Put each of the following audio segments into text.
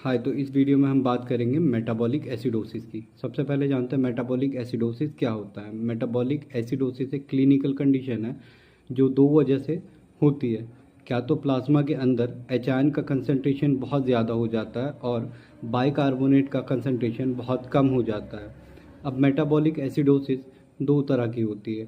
हाय, तो इस वीडियो में हम बात करेंगे मेटाबॉलिक एसिडोसिस की। सबसे पहले जानते हैं मेटाबॉलिक एसिडोसिस क्या होता है। मेटाबॉलिक एसिडोसिस एक क्लिनिकल कंडीशन है जो दो वजह से होती है। क्या तो प्लाज्मा के अंदर एच आयन का कंसंट्रेशन बहुत ज़्यादा हो जाता है और बाइकार्बोनेट का कंसंट्रेशन बहुत कम हो जाता है। अब मेटाबॉलिक एसिडोसिस दो तरह की होती है।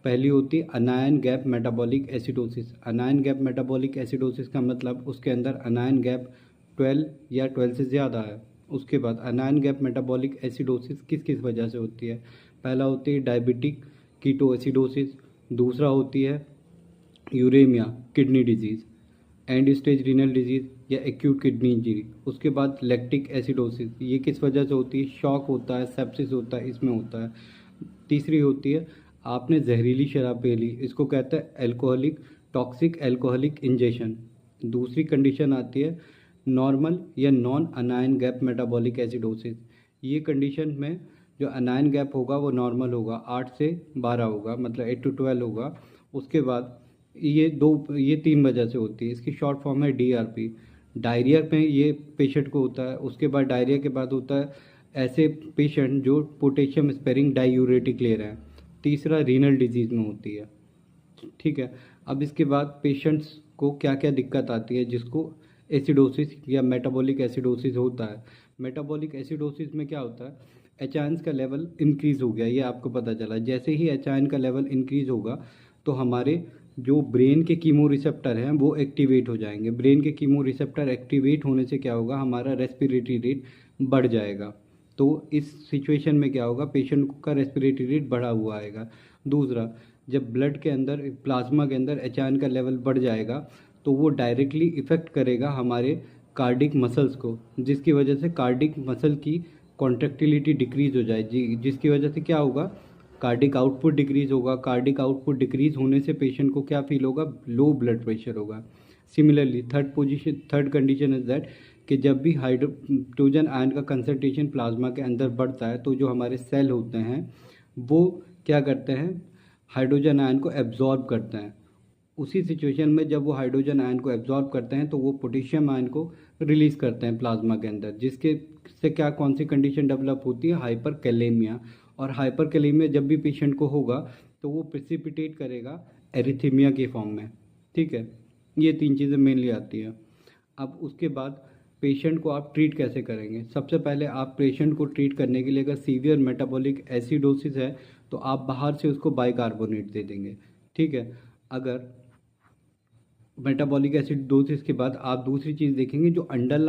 पहली होती है अनायन gap metabolic acidosis. अनायन gap metabolic acidosis का मतलब उसके अंदर अनायन गैप 12 या 12 से ज़्यादा है। उसके बाद अनायन गैप मेटाबॉलिक एसिडोसिस किस किस वजह से होती है। पहला होती है डायबिटिक कीटोएसिडोसिस, दूसरा होती है uremia kidney disease, end stage renal disease या एक्यूट किडनी इंजरी। उसके बाद लैक्टिक एसिडोसिस, ये किस वजह से होती है, शॉक होता है, सेप्सिस होता है, इसमें होता है। तीसरी होती है आपने जहरीली शराब पी ली, इसको कहते हैं एल्कोहलिक टॉक्सिक एल्कोहलिक इंजेशन। दूसरी कंडीशन आती है नॉर्मल या नॉन अनायन गैप मेटाबॉलिक एसिडोसिस। ये कंडीशन में जो अनायन गैप होगा वो नॉर्मल होगा, 8 से 12 होगा, मतलब 8 to 12 होगा। उसके बाद ये तीन वजह से होती है। इसकी शॉर्ट फॉर्म है DRP। डायरिया में ये पेशेंट को होता है। उसके बाद डायरिया के बाद होता है ऐसे पेशेंट जो पोटेशियम स्पेरिंग डायूरेटिक ले रहे हैं। तीसरा रीनल डिजीज़ में होती है। ठीक है। अब इसके बाद पेशेंट्स को क्या क्या दिक्कत आती है जिसको एसिडोसिस या मेटाबॉलिक एसिडोसिस होता है। मेटाबॉलिक एसिडोसिस में क्या होता है, एच आयंस का लेवल इंक्रीज़ हो गया, ये आपको पता चला। जैसे ही एच आयन का लेवल इंक्रीज़ होगा तो हमारे जो ब्रेन के कीमो रिसेप्टर हैं वो एक्टिवेट हो जाएंगे। ब्रेन के कीमो रिसेप्टर एक्टिवेट होने से क्या होगा, हमारा रेस्पिरेटरी रेट बढ़ जाएगा। तो इस सिचुएशन में क्या होगा, पेशेंट का रेस्पिरेटरी रेट बढ़ा हुआ आएगा। दूसरा, जब ब्लड के अंदर प्लाज्मा के अंदर एच आयन का लेवल बढ़ जाएगा तो वो डायरेक्टली इफ़ेक्ट करेगा हमारे कार्डिक मसल्स को, जिसकी वजह से कार्डिक मसल की कॉन्ट्रैक्टिलिटी डिक्रीज़ हो जाए, जिसकी वजह से क्या होगा, कार्डिक आउटपुट डिक्रीज़ होगा। कार्डिक आउटपुट डिक्रीज़ होने से पेशेंट को क्या फील होगा, लो ब्लड प्रेशर होगा। Similarly third condition is that कि जब भी हाइड्रोजन आयन का कंसंट्रेशन प्लाज्मा के अंदर बढ़ता है तो जो हमारे सेल होते हैं वो क्या करते हैं, हाइड्रोजन आयन को एब्जॉर्ब करते हैं। उसी सिचुएशन में जब वो हाइड्रोजन आयन को एब्जॉर्ब करते हैं तो वो पोटेशियम आयन को रिलीज़ करते हैं प्लाज्मा के अंदर, जिसके से क्या कौन सी कंडीशन डेवलप होती है, हाइपर कैलेमिया। और हाइपर कैलेमिया जब भी पेशेंट को होगा तो वो प्रेसिपिटेट करेगा एरिथीमिया के फॉर्म में। ठीक है, ये तीन चीज़ें मेनली आती हैं। अब उसके बाद पेशेंट को आप ट्रीट कैसे करेंगे। सबसे पहले आप पेशेंट को ट्रीट करने के लिए अगर सीवियर मेटाबॉलिक एसिडोसिस है तो आप बाहर से उसको बाइकार्बोनेट दे देंगे। ठीक है। अगर मेटाबॉलिक एसिडोसिस के बाद आप दूसरी चीज़ देखेंगे जो अंडरलाइन